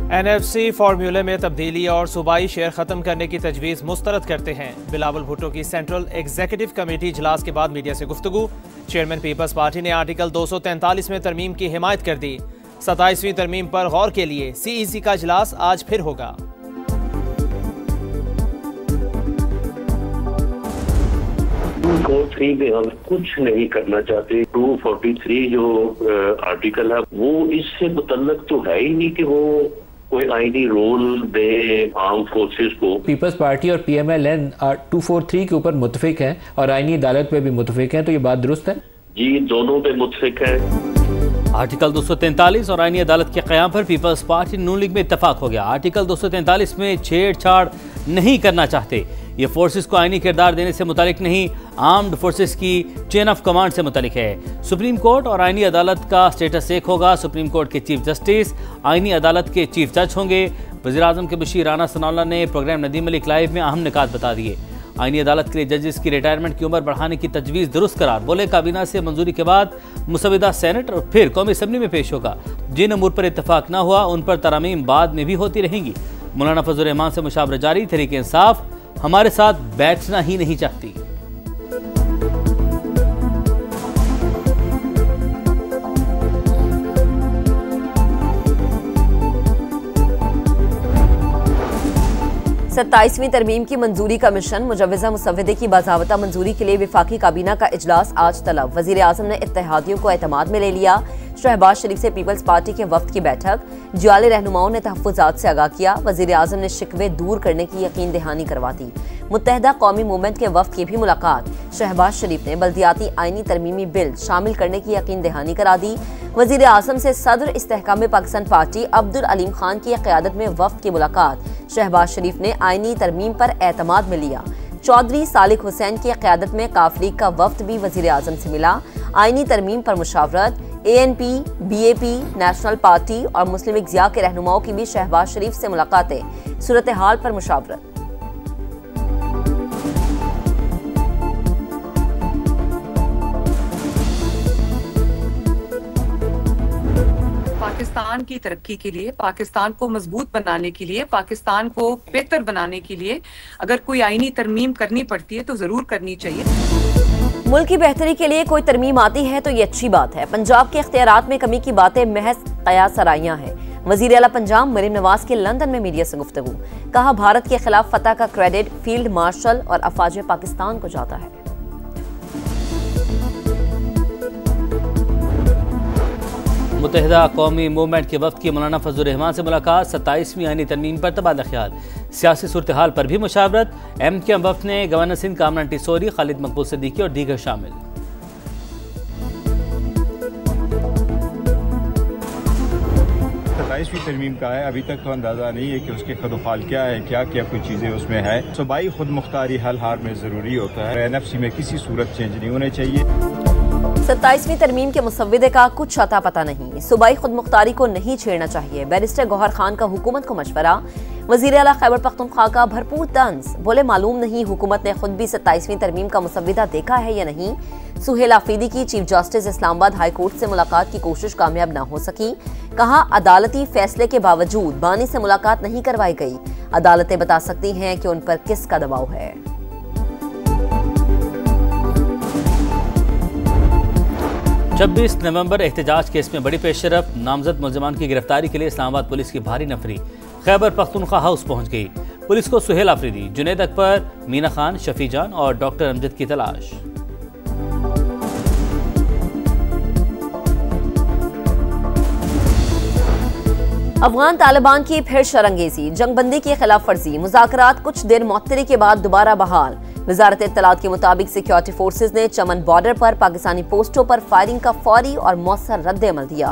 NFC फार्मूले में तब्दीली और सूबाई शेयर खत्म करने की तजवीज़ मुस्तरद करते हैं। बिलावल भुट्टो की सेंट्रल एग्जीक्यूटिव कमेटी इजलास के बाद मीडिया से गुफ्तगू। चेयरमैन पीपल्स पार्टी ने आर्टिकल 243 में तरमीम की हिमायत कर दी। 27वीं तरमीम पर गौर के लिए CEC का इजलास आज फिर होगा। में हम कुछ नहीं करना चाहते। 243 जो आर्टिकल है वो इससे मुतल्लक तो है ही नहीं कि वो कोई आईनी रोल दे आर्म फोर्सेस को। पीपल्स पार्टी और PMLN 243 के ऊपर मुतफिक हैं और आईनी अदालत पे भी मुतफिक हैं, तो ये बात दुरुस्त है? जी, दोनों पे मुतफिक है। आर्टिकल 243 और आईनी अदालत के क़याम पर पीपल्स पार्टी नून लीग में इत्तफाक हो गया। आर्टिकल 243 में छेड़छाड़ नहीं करना चाहते। ये फोर्सेस को आईनी किरदार देने से मुतालिक नहीं, आर्म्ड फोर्सेस की चेन ऑफ कमांड से मुतालिक है। सुप्रीम कोर्ट और आईनी अदालत का स्टेटस एक होगा। सुप्रीम कोर्ट के चीफ जस्टिस आईनी अदालत के चीफ जज होंगे। वज़ीर-ए-आज़म के मुशीर राना सनाउल्लाह ने प्रोग्राम नदीम मलिक लाइव में अहम निकात बता दिए। आईनी अदालत के लिए जजेस की रिटायरमेंट की उम्र बढ़ाने की तजवीज़ दुरुस्त करार। बोले काबीना से मंजूरी के बाद मुसविदा सेनेट और फिर कौमी असम्बली में पेश होगा। जिन अमूर पर इत्तफाक न हुआ उन पर तरामीम बाद में भी होती रहेंगी। मौलाना फजलुर रहमान से मुशावरत जारी। तहरीक इंसाफ हमारे साथ बैठना ही नहीं चाहती। सत्ताईसवीं तरमीम की मंजूरी का मिशन। मुजव्वज़ा मुसव्वदे की बाज़ाबता मंजूरी के लिए विफाकी काबीना का इजलास आज तलब। वज़ीर-ए-आज़म ने इत्तेहादियों को एतमाद में ले लिया। शहबाज शरीफ से पीपल्स पार्टी के वफ्द की बैठक। जाले रहनुमाओं ने तहफ़्फ़ुज़ात से आगाह किया। वज़ीर-ए-आज़म ने शिकवे दूर करने की यकीन दहानी करवा दी। मुत्तहदा कौमी मूवमेंट के वफ्द की भी मुलाकात। शहबाज शरीफ ने बल्दियाती आईनी तरमीमी बिल शामिल करने की यकीन दहानी करा दी। वज़ीर-ए-आज़म से सदर इस्तेहकाम पाकिस्तान पार्टी अब्दुल अलीम खान की क़यादत में वफ्द की मुलाकात। शहबाज शरीफ ने आईनी तरमीम पर एतमाद में लिया। चौधरी सालिक हुसैन की क़यादत में काफ लीग का वफ्द भी वज़ीर-ए-आज़म से मिला। आईनी तरमीम पर मुशावरत। ANP, BAP, नेशनल पार्टी और मुस्लिम लीग ज़िया के रहनुमाओं की भी शहबाज शरीफ से मुलाकातें। सूरत हाल पर मुशावरत। पाकिस्तान की तरक्की के लिए, पाकिस्तान को मजबूत बनाने के लिए, पाकिस्तान को बेहतर बनाने के लिए अगर कोई आईनी तरमीम करनी पड़ती है तो जरूर करनी चाहिए। मुल्क की बेहतरी के लिए कोई तरमीम आती है तो ये अच्छी बात है। पंजाब के इख्तियारात में कमी की बातें महज कयास सराइयां हैं। वज़ीर आला पंजाब मरीम नवाज के लंदन में मीडिया से गुफ्तगू। कहा, भारत के खिलाफ फतह का क्रेडिट फील्ड मार्शल और अफवाज पाकिस्तान को जाता है। मुत्तहिदा कौमी मूवमेंट के वफ्द की मौलाना फजलुर रहमान से मुलाकात। 27वीं आईनी तरमीम पर तबादला ख्याल। सियासी सूरत हाल पर भी मुशावरत। MKM वफ्द ने गवर्नर सिंध कामरान टिसोरी, खालिद मकबूल सिद्दीकी और दीगर शामिल। 27वीं तरमीम का है, अभी तक तो अंदाजा नहीं है कि उसके खदोखाल क्या है, क्या क्या कुछ चीजें उसमें है। सूबाई खुद मुख्तारी हल हाल में जरूरी होता है। NFC में किसी सूरत चेंज नहीं होने चाहिए। 27वीं तरमीम के मुसव्विदे का कुछ अता पता नहीं। सूबाई खुद मुख्तारी को नहीं छेड़ना चाहिए। बैरिस्टर गौहर खान का हुकूमत को मशवरा। वज़ीर आला खैबर पख्तूनख्वा का भरपूर तंज। बोले, मालूम नहीं हुकूमत ने खुद भी 27वीं तरमीम का मुसव्विदा देखा है या नहीं। सुहेल आफरीदी की chief justice Islamabad high court से मुलाकात की कोशिश कामयाब न हो सकी। कहा, अदालती फैसले के बावजूद बानी से मुलाकात नहीं करवाई गई। अदालतें बता सकती हैं कि उन पर किसका दबाव है। 26 नवंबर एहतजाज केस में बड़ी पेशरफ। नामजद मुलजमान की गिरफ्तारी के लिए इस्लामाबाद पुलिस की भारी नफरी खैबर पख्तूनख्वा हाउस पहुंच गई। पुलिस को सुहेल आफरीदी, जुनैद अकबर, मीना खान, शफी जान और डॉक्टर अमजद की तलाश। अफगान तालिबान की फिर शरंगेजी। जंगबंदी की खिलाफ वर्जी। मुज़ाकरात कुछ देर मुअत्तली के बाद दोबारा बहाल। वज़ारत इत्तलात के मुताबिक सिक्योरिटी फोर्सेज ने चमन बॉर्डर पर पाकिस्तानी पोस्टों पर फायरिंग का फौरी और मौसर रद्द-ए-अमल दिया।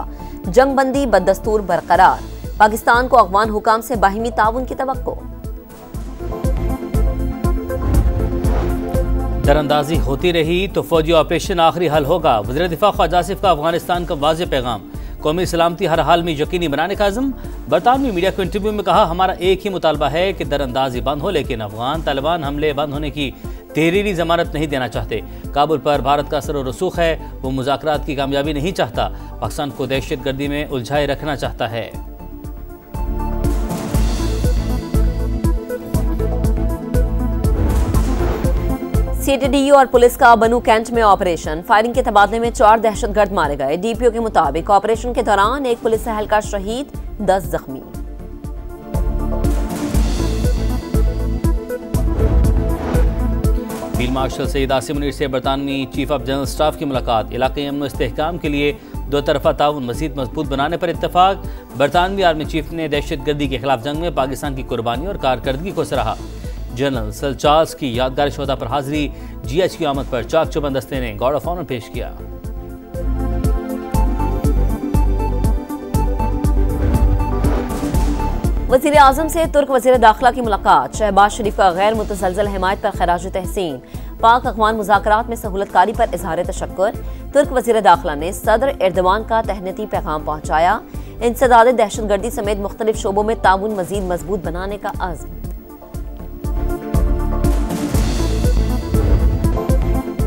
जंगबंदी बददस्तूर बरकरार। पाकिस्तान को अफगान हुकाम से बाहिमी ताउन की तवक्को। दरअंदाजी होती रही तो फौजी ऑपरेशन आखिरी हल होगा। वज़ीर दिफा ख्वाजा आसिफ का अफगानिस्तान का वाज़ेह पैगाम। कौमी सलामती हर हाल में यकीनी बनाने का अज़्म। बरतानवी मीडिया को इंटरव्यू में कहा, हमारा एक ही मुतालबा है कि दरअंदाजी बंद हो, लेकिन अफगान तालिबान हमले बंद होने की तहरीरी जमानत नहीं देना चाहते। काबुल पर भारत का असर और रसूख है। वो मुज़ाकरात की कामयाबी नहीं चाहता। पाकिस्तान को दहशत गर्दी में उलझाए रखना चाहता है। CTDU और पुलिस का बनू कैंट में ऑपरेशन। फायरिंग के तबादले में 4 दहशतगर्द मारे गए। DPO के मुताबिक ऑपरेशन के दौरान एक पुलिस एहलकार शहीद, 10 जख्मी। फील्ड मार्शल सईद आसिम मुनीर से बरतानवी चीफ ऑफ जनरल स्टाफ की मुलाकात। इलाके अमन इस्तेहकाम के लिए दो तरफा ताउन मजीद मजबूत बनाने पर इत्तफाक। बरतानवी आर्मी चीफ ने दहशतगर्दी के खिलाफ जंग में पाकिस्तान की कुर्बानी और कारकर्दगी को सराहा। जनरल सर चार्ल्स की यादगार शोधा पर हाजिरी। GH की आमद पर चाक चौबंद दस्ते ने गार्ड ऑफ ऑनर पेश किया। वज़ीर आज़म से तुर्क वज़ीर दाखिला की मुलाकात। शहबाज शरीफ का गैर मुतसलसल हिमायत पर खराज तहसीन। पाक अफ़गान मुज़ाकरात में सहूलतकारी पर इजहार तशक्कुर। तुर्क वज़ीर दाखिला ने सदर एर्दवान का तहनीती पैगाम पहुँचाया। इंसदाद दहशतगर्दी समेत मुख्तलिफ शोबों में ताउन मजीद मजबूत बनाने का आज़म।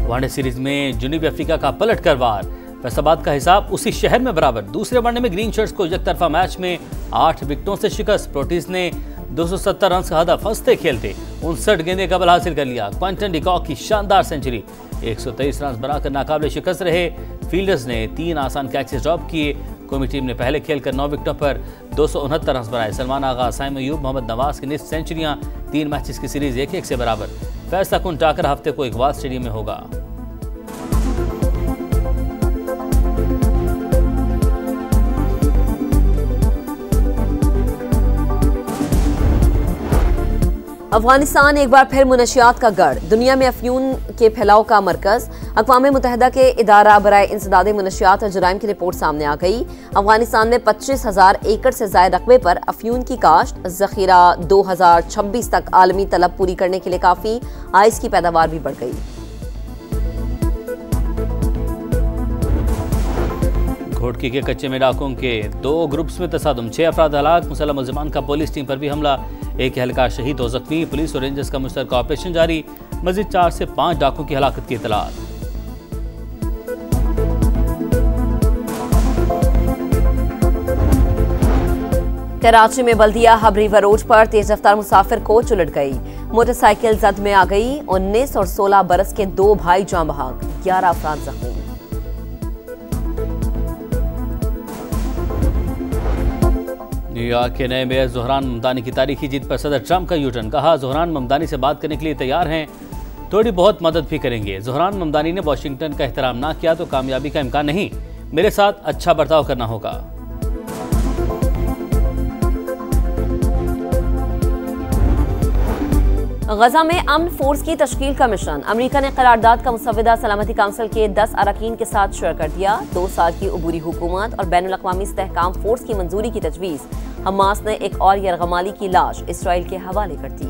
वनडे सीरीज में जनूबी अफ्रीका का पलट कर वार। फैसलाबाद का हिसाब उसी शहर में बराबर। दूसरे वनडे में ग्रीन शर्ट्स को एकतरफा मैच में 8 विकेटों से शिकस्त। प्रोटीज ने 270 रन का हदफ फंसते खेलते 59 गेंदे कबल हासिल कर लिया। क्विंटन डिकॉक की शानदार सेंचुरी। 123 रन बनाकर नाकाबिले शिकस्त रहे। फील्डर्स ने 3 आसान कैचेस ड्रॉप किए। कौमी टीम ने पहले खेलकर 9 विकेटों पर 269 रन बनाए। सलमान आगा, साइम अयूब, मोहम्मद नवाज की निस्फ सेंचुरियां। 3 मैचेस की सीरीज 1-1 से बराबर। फैसला कुन टाकर हफ्ते को इकबाल स्टेडियम में होगा। अफगानिस्तान एक बार फिर मुनशियात का गढ़। दुनिया में अफ्यून के फैलाव का मरकज। अक़वाम मुत्तहिदा के इदारा बराए इंसदाद मुनशियात और जुराइम की रिपोर्ट सामने आ गई। अफगानिस्तान में 25,000 एकड़ से ज़ायद रकबे पर अफ्यून की काश्त। ज़ख़ीरा 2026 तक आलमी तलब पूरी करने के लिए काफ़ी। आइस की पैदावार भी बढ़ गई। घोटकी के कच्चे में डाकुओं के 2 ग्रुप्स में तसादुम। 6 अफराद हलाक। मुसल्लम मुल्ज़िमान का पुलिस टीम पर भी हमला। एक एहलकार शहीद, 2 जख्मी। पुलिस और रेंजर्स का मुश्तरका ऑपरेशन जारी। मज़ीद 4 से 5 डाकुओं की हलाकत की इत्तलात। कराची में बल्दिया हब रिवर रोड पर तेज रफ्तार मुसाफिर कोच उलट गई। मोटरसाइकिल जद में आ गई। 19 और 16 बरस के 2 भाई जान बहक। 11 अफराद जख्मी। न्यूयॉर्क के नए मेयर ज़ोहरान ममदानी की तारीखी जीत पर सदर ट्रंप का यूटर्न। कहा ज़ोहरान ममदानी से बात करने के लिए तैयार हैं, थोड़ी बहुत मदद भी करेंगे। ज़ोहरान ममदानी ने वाशिंगटन का एहतराम ना किया तो कामयाबी का इम्कान नहीं। मेरे साथ अच्छा बर्ताव करना होगा। गजा में अमन फोर्स की तश्कील का मिशन। अमेरिका ने करारदाद का मुसव्वदा सलामती काउंसिल के 10 अरकान के साथ शेयर कर दिया। 2 साल की अबूरी हुकूमत और बैनुल अक़वामी इस्तेहकाम फोर्स की मंजूरी की तजवीज़। हमास ने एक और यरगमाली की लाश इसराइल के हवाले कर दी।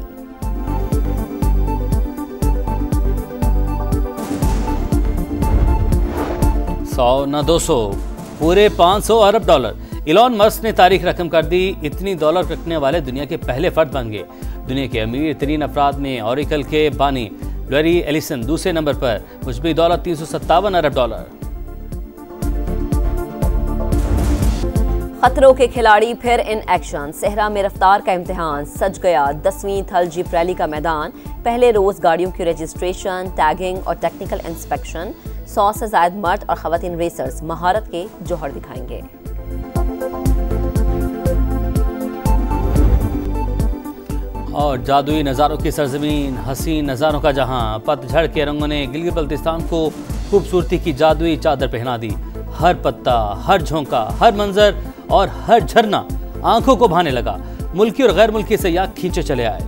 $100 न 200 पूरे $500 अरब। इलॉन मस्क ने तारीख रकम कर दी। इतनी डॉलर रखने वाले दुनिया के पहले फर्द बन गए। दुनिया के अमीर तरीन अफराद में ऑरिकल के बानी लैरी एलिसन दूसरे नंबर पर। मुजबी दौलत $357 अरब। खतरों के खिलाड़ी फिर इन एक्शन। सहरा में रफ्तार का इम्तिहान सज गया। 10वीं थल जीप रैली का मैदान। पहले रोज गाड़ियों की रजिस्ट्रेशन, टैगिंग और टेक्निकल इंस्पेक्शन। 100 से ज्यादा मर्द और खवातीन रेसर्स महारत के जौहर दिखाएंगे। और जादुई नज़ारों की सरजमीन, हसीन नज़ारों का जहां। पतझड़ के रंगों ने गिलगित बल्तिस्तान को खूबसूरती की जादुई चादर पहना दी। हर पत्ता, हर झोंका, हर मंजर और हर झरना आंखों को भाने लगा। मुल्की और गैर मुल्की सयाह खींचे चले आए।